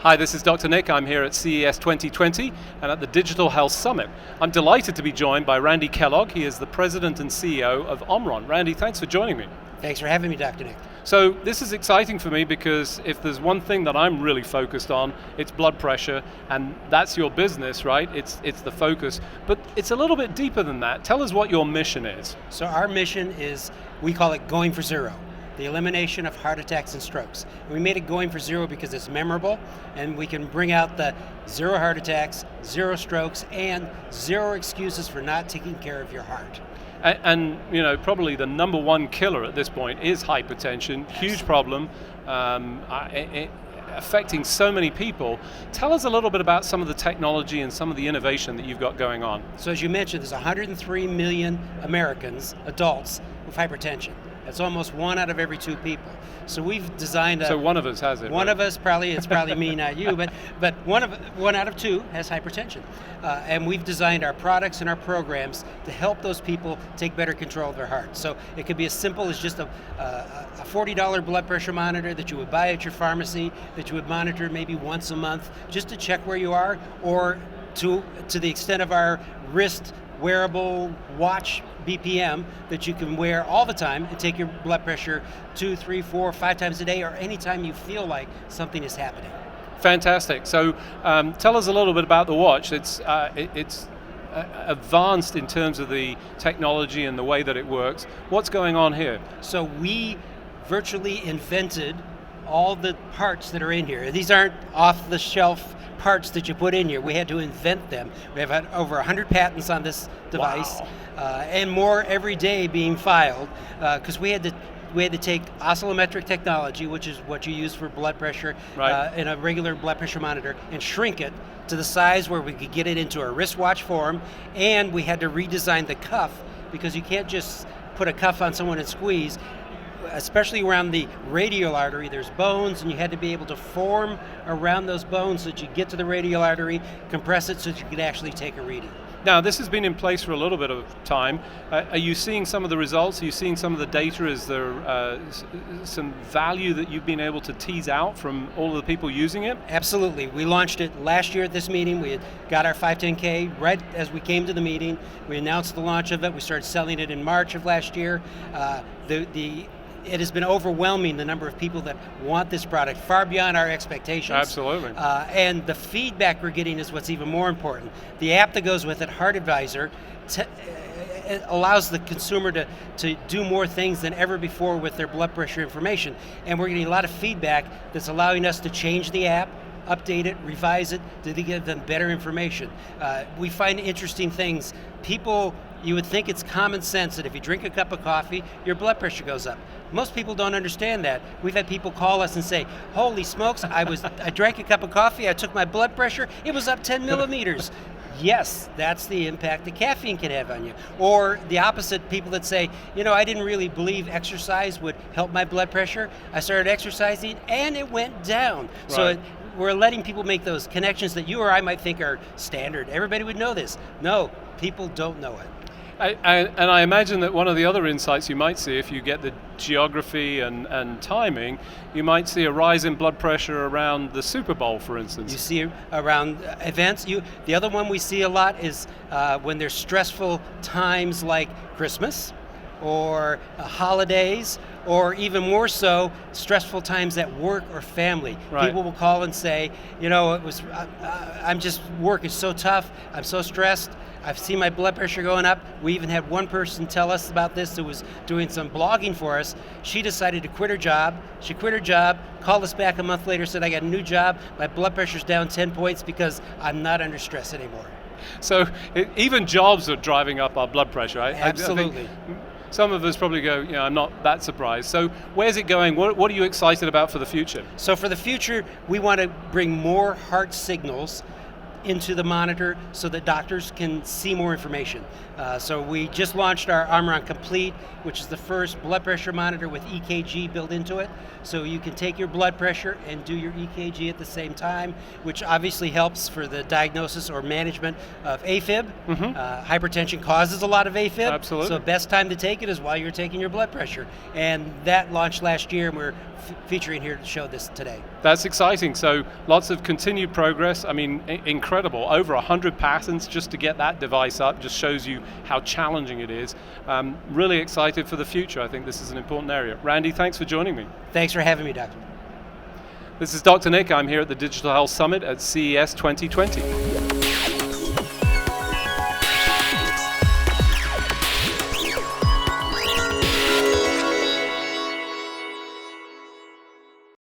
Hi, this is Dr. Nick. I'm here at CES 2020 and at the Digital Health Summit. I'm delighted to be joined by Ranndy Kellogg. He is the President and CEO of Omron. Ranndy, thanks for joining me. Thanks for having me, Dr. Nick. So this is exciting for me because if there's one thing that I'm really focused on, it's blood pressure, and that's your business, right? It's the focus, but it's a little bit deeper than that. Tell us what your mission is. So our mission is, we call it going for zero, the elimination of heart attacks and strokes. And we made it going for zero because it's memorable, and we can bring out the zero heart attacks, zero strokes, and zero excuses for not taking care of your heart. And you know, probably the number one killer at this point is hypertension. Huge problem, affecting so many people. Tell us a little bit about some of the technology and some of the innovation that you've got going on. So as you mentioned, there's 103 million Americans, adults, with hypertension. That's almost 1 out of every 2 people. So we've designed a... So one of us has it. One right? of us, it's probably me, not you, but one out of 2 has hypertension. And we've designed our products and our programs to help those people take better control of their heart. So it could be as simple as just a $40 blood pressure monitor that you would buy at your pharmacy, that you would monitor maybe once a month, just to check where you are, or to the extent of our wrist wearable watch BPM that you can wear all the time and take your blood pressure 2, 3, 4, 5 times a day, or anytime you feel like something is happening. Fantastic. So tell us a little bit about the watch. It's advanced in terms of the technology and the way that it works. What's going on here? So we virtually invented all the parts that are in here. These aren't off-the-shelf parts that you put in here. We had to invent them. We have had over 100 patents on this device. Wow. And more every day being filed, because we had to take oscillometric technology, which is what you use for blood pressure, right, in a regular blood pressure monitor, and shrink it to the size where we could get it into a wristwatch form. And we had to redesign the cuff, because you can't just put a cuff on someone and squeeze. Especially around the radial artery, there's bones, and you had to be able to form around those bones so that you get to the radial artery, compress it so that you could actually take a reading. Now, this has been in place for a little bit of time. Are you seeing some of the results? Are you seeing some of the data? Is there some value that you've been able to tease out from all of the people using it? Absolutely. We launched it last year at this meeting. We had got our 510K right as we came to the meeting. We announced the launch of it. We started selling it in March of last year. It has been overwhelming, the number of people that want this product, far beyond our expectations. Absolutely. And the feedback we're getting is what's even more important. The app that goes with it, Heart Advisor, it allows the consumer to do more things than ever before with their blood pressure information. And we're getting a lot of feedback that's allowing us to change the app, update it, revise it, to give them better information. We find interesting things. People, you would think it's common sense that if you drink a cup of coffee, your blood pressure goes up. Most people don't understand that. We've had people call us and say, holy smokes, I drank a cup of coffee, I took my blood pressure, it was up 10 millimeters. Yes, that's the impact that caffeine can have on you. Or the opposite, people that say, I didn't really believe exercise would help my blood pressure. I started exercising and it went down. Right. So we're letting people make those connections that you or I might think are standard. Everybody would know this. No, people don't know it. And I imagine that one of the other insights you might see, if you get the geography and timing, you might see a rise in blood pressure around the Super Bowl, for instance. You see around events. The other one we see a lot is when there's stressful times like Christmas or holidays, or even more so, stressful times at work or family. Right. People will call and say, work is so tough, I'm so stressed, I've seen my blood pressure going up. We even had one person tell us about this who was doing some blogging for us. She decided to quit her job. She quit her job, called us back a month later, said, I got a new job, my blood pressure's down 10 points because I'm not under stress anymore. So even jobs are driving up our blood pressure. Absolutely. I think some of us probably go, I'm not that surprised. So where's it going? What are you excited about for the future? So for the future, we want to bring more heart signals into the monitor so that doctors can see more information. So we just launched our Armoron Complete, which is the first blood pressure monitor with EKG built into it. So you can take your blood pressure and do your EKG at the same time, which obviously helps for the diagnosis or management of AFib. Hypertension causes a lot of AFib. Absolutely. So best time to take it is while you're taking your blood pressure. And that launched last year, and we're featuring here to show this today. That's exciting. So lots of continued progress. I mean, incredible. Over 100 patents just to get that device up just shows you how challenging it is. Really excited for the future. I think this is an important area. Ranndy, thanks for joining me. Thanks for having me, Doctor. This is Dr. Nick. I'm here at the Digital Health Summit at CES 2020.